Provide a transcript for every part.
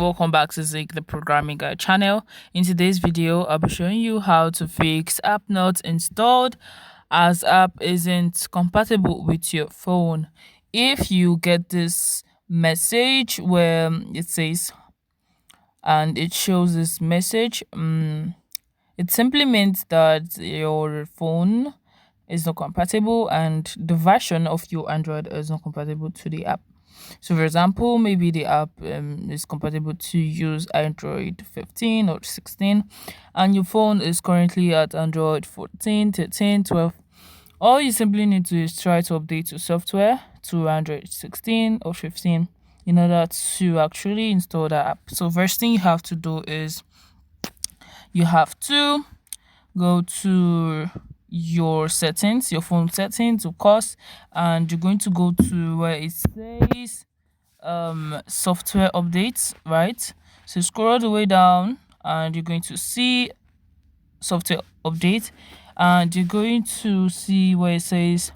welcome back to Zik the Programming Guide channel. In today's video, I'll be showing you how to fix app not installed as app isn't compatible with your phone. If you get this message where it says and it shows this message, it simply means that your phone is not compatible and the version of your Android is not compatible to the app. So, for example, maybe the app is compatible to use Android 15 or 16, and your phone is currently at Android 14, 13, 12. All you simply need to do is try to update your software to Android 16 or 15 in order to actually install the app. So, first thing you have to do is you have to go to your settings, your phone settings, of course, and you're going to go to where it says software updates, right? So scroll all the way down and you're going to see software update, and you're going to see where it says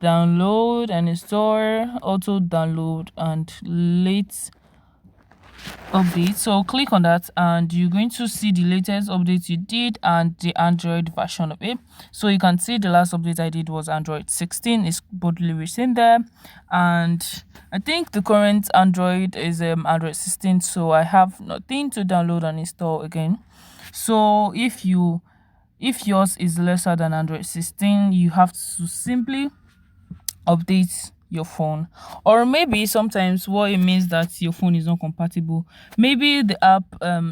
download and install, auto download and late update. So click on that and you're going to see the latest update you did and the Android version of it. So you can see the last update I did was Android 16. It's boldly written there, and I think the current Android is Android 16, so I have nothing to download and install again. So if yours is lesser than Android 16, you have to simply update your phone. Or maybe sometimes what it means that your phone is not compatible, maybe the app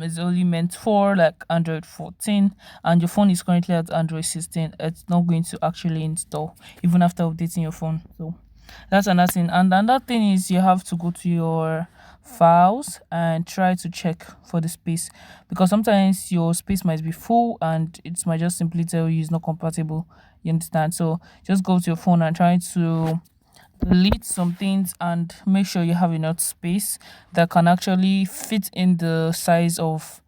is only meant for like Android 14 and your phone is currently at Android 16. It's not going to actually install even after updating your phone. So that's another thing. And another thing is you have to go to your files and try to check for the space, because sometimes your space might be full and it might just simply tell you it's not compatible. You understand? So just go to your phone and try to delete some things and make sure you have enough space that can actually fit in the size of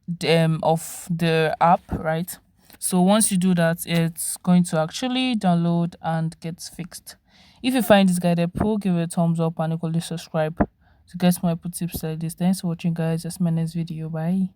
the app, right? So once you do that, it's going to actually download and get fixed. If you find this guide helpful, give it a thumbs up and equally subscribe to get more tips like this. Thanks for watching, guys. That's my next video. Bye.